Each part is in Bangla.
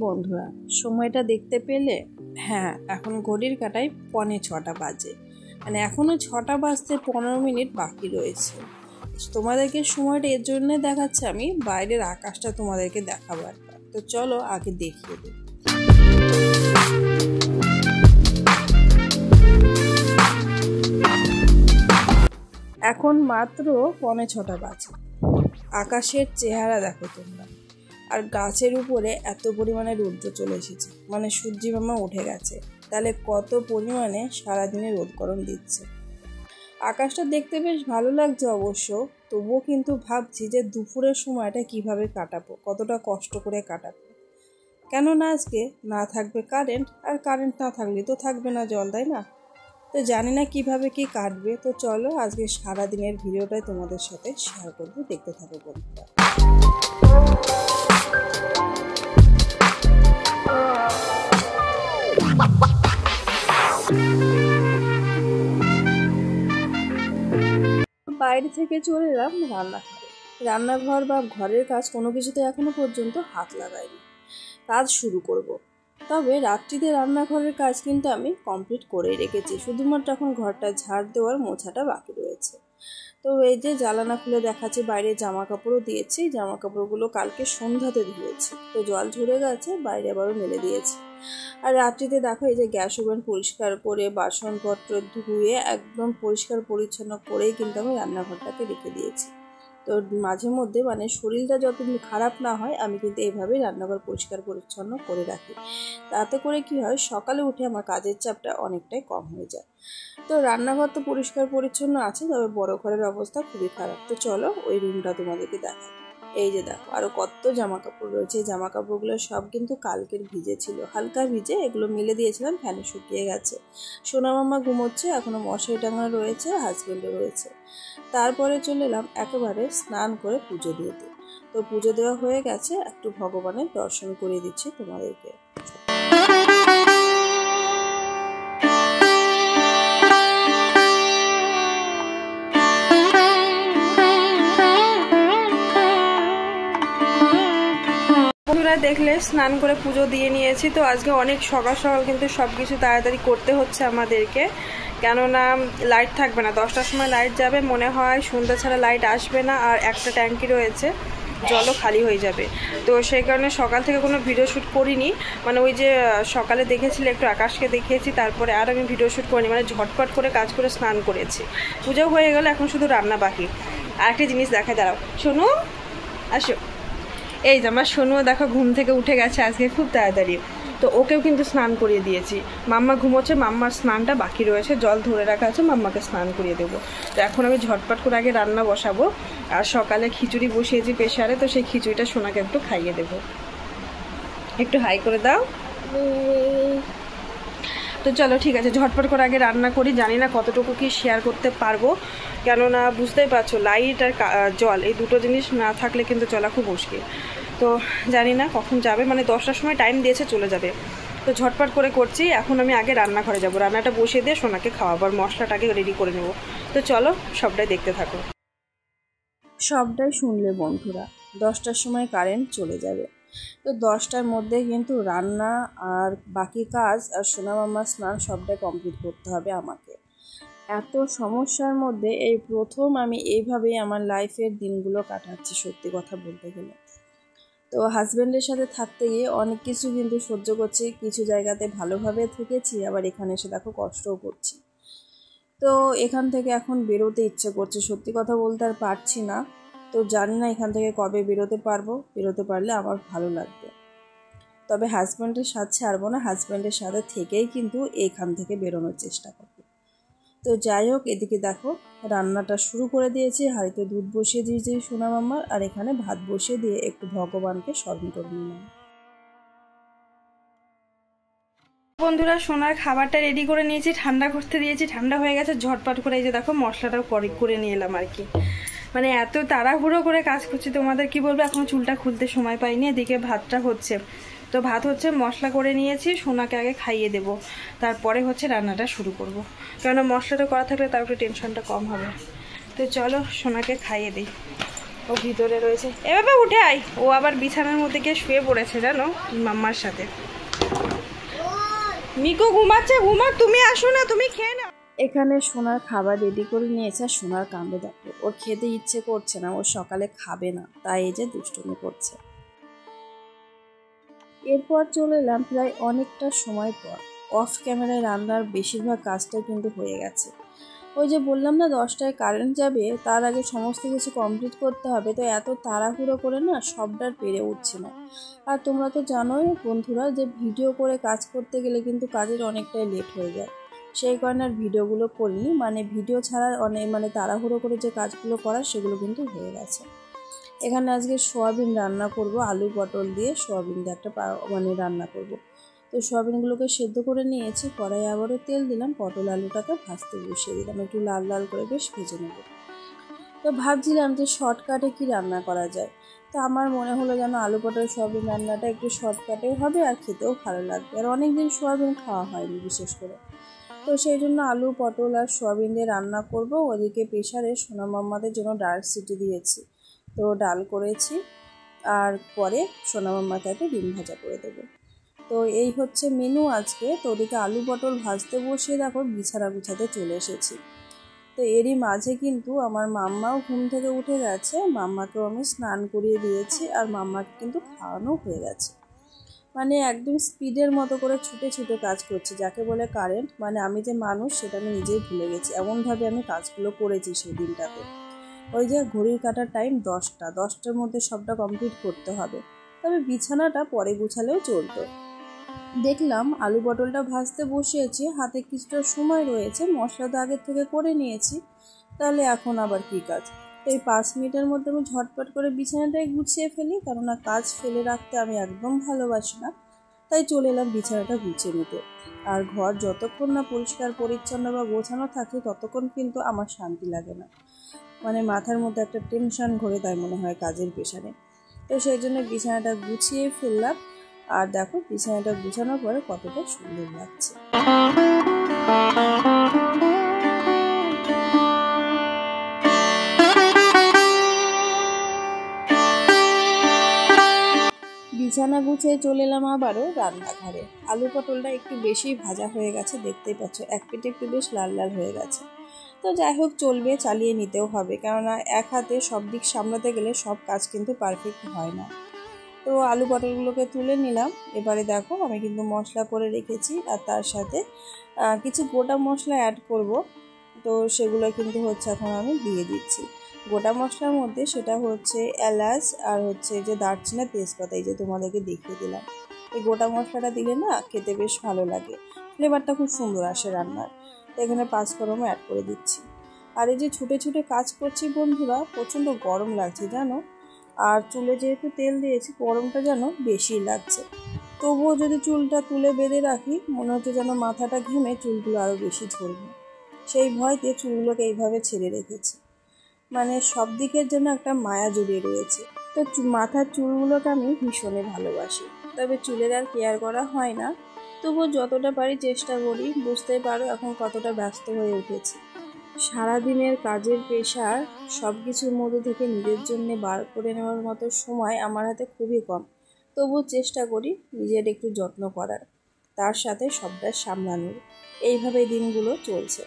বন্ধুরা, সময়টা দেখতে পেলে? হ্যাঁ, এখন ঘড়ির কাঁটায় 6:45 বাজে। মানে এখনো 6টা বাজতে 15 মিনিট বাকি রয়েছে। তোমাদেরকে সময়টা এর জন্য দেখাচ্ছে, আমি বাইরের আকাশটা তোমাদেরকে দেখাবো একবার। তো চলো আগে দেখিয়ে দিই। এখন মাত্র 6:45 বাজে। আকাশের চেহারা দেখো তোমরা, আর গাছের উপরে এত পরিমাণে রৌদ্র চলে এসেছে, মানে সূর্যি মামা উঠে গেছে। তাহলে কত পরিমাণে সারাদিনে রোদ গরম দিচ্ছে। আকাশটা দেখতে বেশ ভালো লাগছে অবশ্য, তবুও কিন্তু ভাবছি যে দুপুরের সময়টা কিভাবে কাটাবো, কতটা কষ্ট করে কাটাবো। কেননা আজকে না থাকবে কারেন্ট, আর কারেন্ট না থাকলে তো থাকবে না জল, তাই না? তো জানি না কিভাবে কি কাটবে। তো চলো আজকে সারাদিনের ভিডিওটাই তোমাদের সাথে শেয়ার করবো, দেখতে থাকো বন্ধুরা। বাইরে থেকে চলে এলাম রান্নাঘরে। রান্নাঘর বা ঘরের কাজ কোনো কিছুতে এখনো পর্যন্ত হাত লাগাইনি, কাজ শুরু করব। তবে রাত্রিতে রান্নাঘরের কাজ কিন্তু আমি কমপ্লিট করেই রেখেছি, শুধুমাত্র এখন ঘরটা ঝাড় দেওয়ার মোছাটা বাকি রয়েছে। তো এই যে জানালা খুলে দেখাচ্ছি, বাইরে জামা কাপড়ও দিয়েছি। জামা কাপড়গুলো কালকে সন্ধ্যাতে ধুয়েছি, তো জল ঝরে গেছে, বাইরে আবারও মেলে দিয়েছি। আর রাত্রিতে দেখো এই যে গ্যাস ওভেন পরিষ্কার করে বাসনপত্র ধুয়ে একদম পরিষ্কার পরিচ্ছন্ন করেই কিন্তু আমি রান্নাঘরটাকে রেখে দিয়েছি। তো মাঝে মধ্যে মানে শরীরটা যতদিন খারাপ না হয়, আমি কিন্তু এইভাবেই রান্নাঘর পরিষ্কার পরিচ্ছন্ন করে রাখি। তাতে করে কি হয়, সকালে উঠে আমার কাজের চাপটা অনেকটাই কম হয়ে যায়। তো রান্নাঘর তো পরিষ্কার পরিচ্ছন্ন আছে, তবে বড় ঘরের অবস্থা খুবই খারাপ। তো চলো ওই রুমটা তোমাদেরকে দেখাই। এই যে দেখো আরো কত জামা কাপড় রয়েছে। জামা কাপড়গুলো সব কিন্তু কালকের ভিজে ছিল, হালকা ভিজে, এগুলো মেলে দিয়েছিলাম, ফ্যানে শুকিয়ে গেছে। সোনা মামা ঘুমোচ্ছে, এখনো মশারি টাঙানো রয়েছে, হাজবেন্ডও রয়েছে। তারপরে চলে এলাম একেবারে স্নান করে পুজো দিয়ে দিই। তো পুজো দেওয়া হয়ে গেছে, একটু ভগবানের দর্শন করিয়ে দিচ্ছি তোমাদেরকে। বন্ধুরা দেখলে স্নান করে পুজো দিয়ে নিয়েছি। তো আজকে অনেক সকাল সকাল কিন্তু সব কিছু তাড়াতাড়ি করতে হচ্ছে আমাদেরকে, কেননা লাইট থাকবে না। 10টার সময় লাইট যাবে মনে হয়, সন্ধ্যা ছাড়া লাইট আসবে না। আর একটা ট্যাঙ্কি রয়েছে, জলও খালি হয়ে যাবে। তো সেই কারণে সকাল থেকে কোনো ভিডিও শ্যুট করিনি। মানে ওই যে সকালে দেখেছিলে একটু আকাশকে দেখিয়েছি, তারপরে আর আমি ভিডিও শ্যুট করিনি। মানে ঝটপট করে কাজ করে স্নান করেছি, পুজো হয়ে গেল, এখন শুধু রান্না বাকি। আর একটা জিনিস দেখায়, দাঁড়াও শোনো, আসো। এই যে আমার সোনুও দেখো ঘুম থেকে উঠে গেছে আজকে খুব তাড়াতাড়ি। তো ওকেও কিন্তু স্নান করিয়ে দিয়েছি। মাম্মা ঘুমোচ্ছে, মাম্মার স্নানটা বাকি রয়েছে, জল ধরে রাখা আছে, মাম্মাকে স্নান করিয়ে দেবো। তো এখন আমি ঝটপট করে আগে রান্না বসাবো। আর সকালে খিচুড়ি বসিয়েছি প্রেসারে, তো সেই খিচুড়িটা সোনাকে একটু খাইয়ে দেবো। একটু হাই করে দাও। তো চলো ঠিক আছে, ঝটপট করে আগে রান্না করি। জানি না কতটুকু কি শেয়ার করতে পারবো, কেননা বুঝতেই পারছো লাইট আর জল এই দুটো জিনিস না থাকলে কিন্তু চলা খুব মুশকিল। তো জানি না কখন যাবে, মানে 10টার সময় টাইম দিয়েছে, চলে যাবে। তো ঝটপট করে করছি। এখন আমি আগে রান্নাঘরে যাবো, রান্নাটা বসিয়ে দিয়ে সোনাকে খাওয়াবো, আর মশলাটাকে রেডি করে নেবো। তো চলো সবটাই দেখতে থাকো। সবটাই শুনলে বন্ধুরা, 10টার সময় কারেন্ট চলে যাবে। তো 10টার মধ্যে কিন্তু রান্না আর বাকি কাজ আর সোনা মামার স্নান সবটাই কমপ্লিট করতে হবে আমাকে। এত সমস্যার মধ্যে এই প্রথম আমি এইভাবেই আমার লাইফের দিনগুলো কাটাচ্ছি, সত্যি কথা বলতে গেলে। তো হাজব্যান্ডের সাথে থাকতে গিয়ে অনেক কিছু কিন্তু সহ্য করছি, কিছু জায়গাতে ভালোভাবে থেকেছি, আবার এখানে এসে দেখো কষ্টও করছি। তো এখান থেকে এখন বেরোতে ইচ্ছে করছে, সত্যি কথা বলতে আর পারছি না। তো জানি না এখান থেকে কবে বেরোতে পারবো, বেরোতে পারলে আমার ভালো লাগবে। তবে হাজব্যান্ডের সাথে ছাড়বো না, হাজব্যান্ডের সাথে থেকেই কিন্তু এখান থেকে বেরোনোর চেষ্টা করবো। তো যাই হোক, এদিকে দেখো রান্নাটা শুরু করে দিয়েছি, হাঁড়িতে দুধ বসিয়ে দিয়েছি সোনা মামার, আর এখানে ভাত বসিয়ে দিয়ে একটু ভগবানকে স্মরণ করে নিলাম। বন্ধুরা সোনার খাবারটা রেডি করে নিয়েছি, ঠান্ডা করতে দিয়েছি, ঠান্ডা হয়ে গেছে। ঝটপট করে এই যে দেখো মশলাটাও করে নিয়ে এলাম আর কি। মানে এত তাড়াহুড়ো করে কাজ করছি, তোমাদের কি বলবো, এখনো চুলটা খুলতে সময় পাইনি। এদিকে ভাতটা হচ্ছে, তো ভাত হচ্ছে, মশলা করে নিয়েছি, সোনাকে আগে খাইয়ে দেবো, তারপরে হচ্ছে রান্নাটা শুরু করব। কেননা মশলাটা করা থাকলে তার একটু টেনশনটা কম হবে। তো চলো সোনাকে খাইয়ে দিই। ও ভিতরে রয়েছে, এভাবে উঠে আয়। ও আবার বিছানার মধ্যে গিয়ে শুয়ে পড়েছে জানো মাম্মার সাথে। মিকো ঘুমাচ্ছে, ঘুমাক, তুমি আসো না, তুমি খেয়ে নাও। এখানে সোনার খাবার রেডি করে নিয়েছে আর সোনার কাণ্ডে দেখো, ওর খেতে ইচ্ছে করছে না, ও সকালে খাবে না, তাই এই যে দুষ্টুমি করছে। এরপর চলে এলাম প্রায় অনেকটা সময় পর। অফ ক্যামেরায় রান্নার বেশিরভাগ কাজটাই কিন্তু হয়ে গেছে। ওই যে বললাম না 10টায় কারেন্ট যাবে, তার আগে সমস্ত কিছু কমপ্লিট করতে হবে, তো এত তাড়াহুড়ো করে না সবটার পেরে উঠছে না। আর তোমরা তো জানোই বন্ধুরা যে ভিডিও করে কাজ করতে গেলে কিন্তু কাজের অনেকটাই লেট হয়ে যায়, সেই কারণে আর ভিডিওগুলো করিনি। মানে ভিডিও ছাড়া মানে তাড়াহুড়ো করে যে কাজগুলো করার সেগুলো কিন্তু হয়ে গেছে। এখানে আজকে সোয়াবিন রান্না করব, আলু পটল দিয়ে সোয়াবিন দিয়ে একটা রান্না করব। তো সোয়াবিনগুলোকে সেদ্ধ করে নিয়েছি, কড়াই আবারও তেল দিলাম, পটল আলুটাকে ভাজতে বসিয়ে দিলাম, একটু লাল লাল করে বেশ ভেজে নেব। তো ভাবছিলাম যে শর্টকাটে কি রান্না করা যায়, তো আমার মনে হলো যেন আলু পটল সোয়াবিন রান্নাটা একটু শর্টকাটেও হবে আর খেতেও ভালো লাগবে, আর অনেকদিন সোয়াবিন খাওয়া হয়নি বিশেষ করে। তো সেই জন্য আলু পটল আর সোয়াবিন দিয়ে রান্না করব। ওদিকে প্রেশারে সোনা মাম্মাদের জন্য ডাল সিটি দিয়েছি, তো ডাল করেছি, আর পরে সোনা মাম্মাকে একটা ডিম ভাজা করে দেবো। তো এই হচ্ছে মেনু আজকে। তো ওদিকে আলু পটল ভাজতে বসিয়ে দেখো বিছানা গুছাতে চলে এসেছি। তো এরই মাঝে কিন্তু আমার মাম্মাও ঘুম থেকে উঠে গেছে, মাম্মাকেও আমি স্নান করিয়ে দিয়েছি, আর মাম্মাকে কিন্তু খাওয়ানো হয়ে গেছে। মানে একদম স্পিডের মতো করে ছুটে ছুটে কাজ করছি, যাকে বলে কারেন্ট। মানে আমি যে মানুষ সেটা আমি নিজেই ভুলে গেছি, এমনভাবে আমি কাজগুলো করেছি সেই দিনটাতে। ওই যে ঘড়ির কাটার টাইম 10টার মধ্যে সবটা কমপ্লিট করতে হবে, তবে বিছানাটা পরে গুছালেও চলতো। দেখলাম আলু পটলটা ভাজতে বসিয়েছি, হাতে কিছুটা সময় রয়েছে, মশলা তো আগের থেকে করে নিয়েছি, তাহলে এখন আবার কী কাজ। এই 5 মিনিটের মধ্যে আমি ঝটপট করে বিছানাটাই গুছিয়ে ফেলি, কেননা কাজ ফেলে রাখতে আমি একদম ভালোবাসি না, তাই চলে এলাম বিছানাটা গুছিয়ে নিতে। আর ঘর যতক্ষণ না পরিষ্কার পরিচ্ছন্ন বা গোছানো থাকে ততক্ষণ কিন্তু আমার শান্তি লাগে না, মানে মাথার মধ্যে একটা টেনশন ঘোরে, তাই মনে হয় কাজের পেশারে। তো সেই জন্য বিছানাটা গুছিয়ে ফেললাম, আর দেখো বিছানাটা গুছানোর পরে কতটা সুন্দর লাগছে। বিছানা গুছিয়ে চলে এলাম আবারও রান্নাঘরে। আলু পটলটা একটু বেশি ভাজা হয়ে গেছে, দেখতেই পাচ্ছ, এক পিঠে একটু বেশ লাল লাল হয়ে গেছে। তো যাই হোক চলবে, চালিয়ে নিতেও হবে, কেননা এক হাতে সব দিক সামলাতে গেলে সব কাজ কিন্তু পারফেক্ট হয় না। তো আলু পটলগুলোকে তুলে নিলাম। এবারে দেখো আমি কিন্তু মশলা করে রেখেছি, আর তার সাথে কিছু গোটা মশলা অ্যাড করব, তো সেগুলো কিন্তু হচ্ছে এখন আমি দিয়ে দিচ্ছি। গোটা মশলার মধ্যে সেটা হচ্ছে এলাচ, আর হচ্ছে যে দারচিনি, তেজপাতা, এই যে তোমাদেরকে দেখিয়ে দিলাম। এই গোটা মশলাটা দিলে না খেতে বেশ ভালো লাগে, ফ্লেভারটা খুব সুন্দর আসে রান্নার। তো এখানে 5 ফোড়নও অ্যাড করে দিচ্ছি। আর এই যে ছুটে ছুটে কাজ করছি বন্ধুরা, প্রচণ্ড গরম লাগছে জানো, আর চুলে যেহেতু তেল দিয়েছি গরমটা যেন বেশি লাগছে। তবুও যদি চুলটা তুলে বেঁধে রাখি মনে হচ্ছে যেন মাথাটা ঘেমে চুলগুলো আরও বেশি ঝরবে, সেই ভয়তে চুলগুলোকে এইভাবে ছেড়ে রেখেছি। মানে সব দিকের জন্য একটা মায়া জড়িয়ে রয়েছে। তো মাথার চুলগুলোকে আমি ভীষণই ভালোবাসি, তবে চুলের আর কেয়ার করা হয় না, তবুও যতটা পারি চেষ্টা করি। বুঝতেই পারো এখন কতটা ব্যস্ত হয়ে উঠেছি, সারাদিনের কাজের প্রেশার সব কিছুর মধ্যে থেকে নিজের জন্য বার করে নেওয়ার মতো সময় আমার হাতে খুবই কম। তবুও চেষ্টা করি নিজের একটু যত্ন করার, তার সাথে সবটা সামলানোর। এইভাবে দিনগুলো চলছে।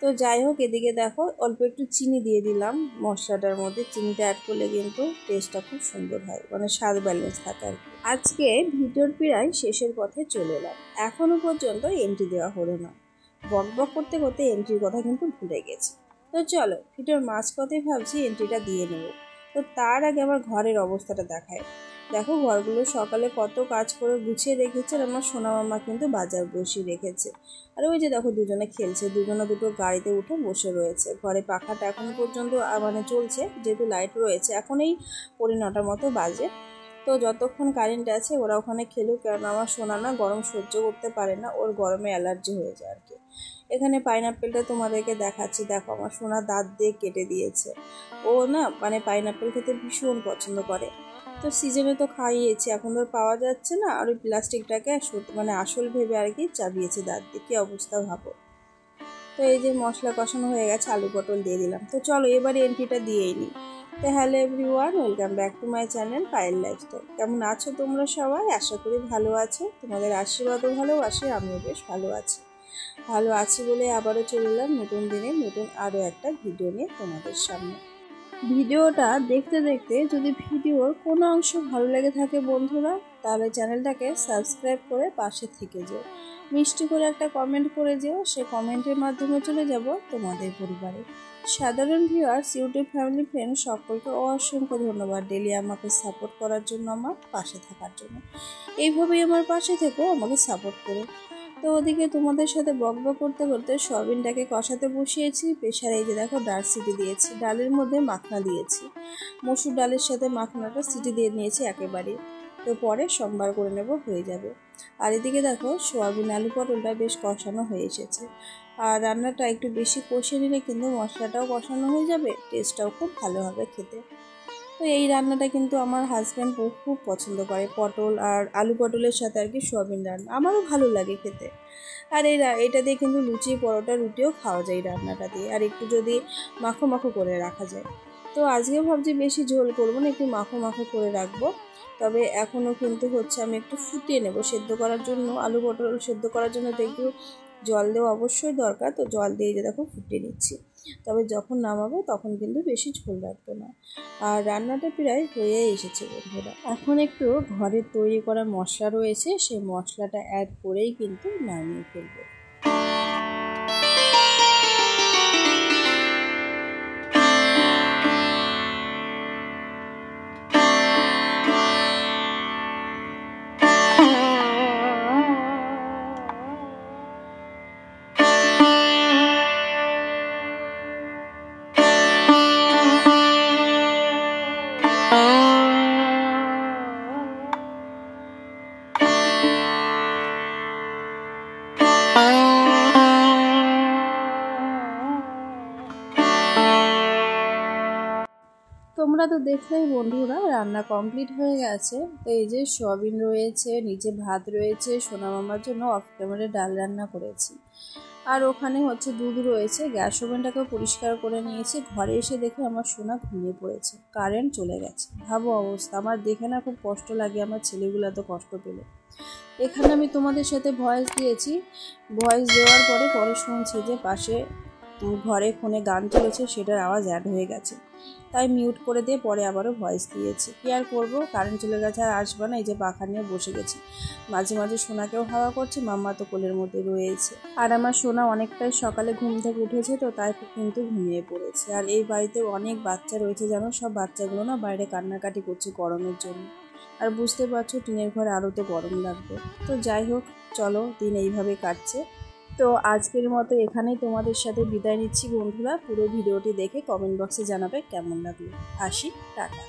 তো যাই হোক, এদিকে দেখো অল্প একটু চিনি দিয়ে দিলাম মশলাটার মধ্যে। চিনিটা অ্যাড করলে কিন্তু টেস্টটা খুব সুন্দর হয়, মানে স্বাদ ব্যালেন্স থাকে আর কি। আজকে ভিডিওর প্রায় শেষের পথে চলে এলাম, এখনও পর্যন্ত এন্ট্রি দেওয়া হলো না। বক বক করতে করতে এন্ট্রির কথা কিন্তু ভুলে গেছি। তো চলো ভিডিওর মাঝপথেই ভাবছি এন্ট্রিটা দিয়ে নেব। তো তার আগে আমার ঘরের অবস্থাটা দেখায়। দেখো ঘরগুলো সকালে কত কাজ করে গুছিয়ে রেখেছে, আর আমার সোনা মামা কিন্তু বাজার বসিয়ে রেখেছে। আর ওই যে দেখো দুজনে খেলছে, দুজনে দুটো গাড়িতে উঠে বসে রয়েছে। ঘরে পাখাটা এখন পর্যন্ত মানে চলছে, যেহেতু লাইট রয়েছে। এখন এই 9:30 মতো বাজে। তো যতক্ষণ কারেন্ট আছে ওরা ওখানে খেলুক, কারণ আমার সোনা না গরম সহ্য করতে পারে না, ওর গরমে অ্যালার্জি হয়ে যায় আর কি। এখানে পাইনাপেলটা তোমাদেরকে দেখাচ্ছি, দেখো আমার সোনা দাঁত দিয়ে কেটে দিয়েছে। ও না মানে পাইনাপেল খেতে ভীষণ পছন্দ করে। তো সিজনে তো খাইয়েছি, এখন তো পাওয়া যাচ্ছে না, আর ওই প্লাস্টিকটাকে মানে আসল ভেবে আর কি চাবিয়েছে দাঁত দিয়ে। কী অবস্থা ভাবো। তো এই যে মশলা কষানো হয়ে গেছে, আলু পটল দিয়ে দিলাম। তো চলো এবারে এন্ট্রিটা দিয়েই নিই। তো hello everyone, welcome back to my channel Payel lifestyle. কেমন আছো তোমরা সবাই? আশা করি ভালো আছো। তোমাদের আশীর্বাদও ভালোবাসি, আমিও বেশ ভালো আছি বলে আবারও চলে এলাম নতুন দিনে নতুন আরও একটা ভিডিও নিয়ে তোমাদের সামনে। ভিডিওটা দেখতে দেখতে যদি ভিডিওর কোনো অংশ ভালো লেগে থাকে বন্ধুরা, তাহলে চ্যানেলটাকে সাবস্ক্রাইব করে পাশে থেকে যেও, মিষ্টি করে একটা কমেন্ট করে যেও। সে কমেন্টের মাধ্যমে চলে যাব তোমাদের পরিবারে। সাধারণ ভিউয়ার্স, ইউটিউব ফ্যামিলি ফ্রেন্ড সকলকে অসংখ্য ধন্যবাদ ডেলি আমাকে সাপোর্ট করার জন্য, আমার পাশে থাকার জন্য। এইভাবেই আমার পাশে থেকেও আমাকে সাপোর্ট করো। তো ওদিকে তোমাদের সাথে বকবক করতে করতে সয়াবিনটাকে কষাতে বসিয়েছি। প্রেশারে এই যে দেখো ডাল সিটি দিয়েছি, ডালের মধ্যে মাখনা দিয়েছি, মসুর ডালের সাথে মাখনাটা সিটি দিয়ে নিয়েছি একেবারে। তো পরে সম্বার করে নেব, হয়ে যাবে। আর এদিকে দেখো সোয়াবিন আলু পটলটা বেশ কষানো হয়ে এসেছে। আর রান্নাটা একটু বেশি কষিয়ে নিলে কিন্তু মশলাটাও কষানো হয়ে যাবে, টেস্টটাও খুব ভালো হবে খেতে। তো এই রান্নাটা কিন্তু আমার হাজব্যান্ড খুব পছন্দ করে, পটল আর আলু পটলের সাথে আর কি সোয়াবিন রান্না, আমারও ভালো লাগে খেতে। আর এটা দিয়ে কিন্তু লুচি পরোটা রুটিও খাওয়া যায় এই রান্নাটা দিয়ে, আর একটু যদি মাখো মাখো করে রাখা যায়। তো আজকে ভাবছি বেশি ঝোল করবো না, একটু মাখো মাখো করে রাখবো। তবে এখনও কিন্তু হচ্ছে আমি একটু ফুটিয়ে নেব সেদ্ধ করার জন্য। আলু পটল সেদ্ধ করার জন্য তো একটু জল দেওয়া অবশ্যই দরকার, তো জল দিয়ে যে দেখো ফুটিয়ে নিচ্ছি। তবে যখন নামাবো তখন কিন্তু বেশি ঝোল রাখবো না। আর রান্নাটা প্রায় হয়ে এসেছে বন্ধুরা। এখন একটু ঘরের তৈরি করা মশলা রয়েছে, সেই মশলাটা অ্যাড করেই কিন্তু নামিয়ে ফেলবো। তোমরা তো দেখলেই বন্ধুরা রান্না কমপ্লিট হয়ে গেছে। তো এই যে সয়াবিন রয়েছে, নিচে ভাত রয়েছে, সোনা মামার জন্য অফ ক্যামেরায় ডাল রান্না করেছি। আর ওখানে হচ্ছে দুধ রয়েছে, গ্যাস ওভেনটাকেও পরিষ্কার করে নিয়েছি। ঘরে এসে দেখে আমার সোনা ঘুমিয়ে পড়েছে, কারেন্ট চলে গেছে। ভাবো অবস্থা, আমার দেখে না খুব কষ্ট লাগে, আমার ছেলেগুলো এত কষ্ট পেলে। এখানে আমি তোমাদের সাথে ভয়েস দিয়েছি, ভয়েস দেওয়ার পরে শুনছি যে পাশে ঘরে ফোনে গান চলেছে, সেটার আওয়াজ অ্যাড হয়ে গেছে। তাই মিউট করে দিয়ে পরে আবারও ভয়েস দিয়েছি। কি আর করবো, কারেন্ট চলে গেছে আর আসবে না। এই যে পাখা নিয়ে বসে গেছি, মাঝে মাঝে সোনাকেও হাওয়া করছি, মাম্মা তো কোলের মধ্যে রয়েছে। আর আমার সোনা অনেকটাই সকালে ঘুম থেকে উঠেছে, তো তাই কিন্তু ঘুমিয়ে পড়েছে। আর এই বাড়িতে অনেক বাচ্চা রয়েছে জানো, সব বাচ্চাগুলো না বাইরে কান্নাকাটি করছে গরমের জন্য। আর বুঝতে পারছো টিনের ঘরে আরও তো গরম লাগবে। তো যাই হোক, চলো দিন এইভাবে কাটছে। তো আজকের মতো এখানেই তোমাদের সাথে বিদায় নিচ্ছি বন্ধুরা। পুরো ভিডিওটি দেখে কমেন্ট বক্সে জানাবে কেমন লাগলো। আসি, টাটা।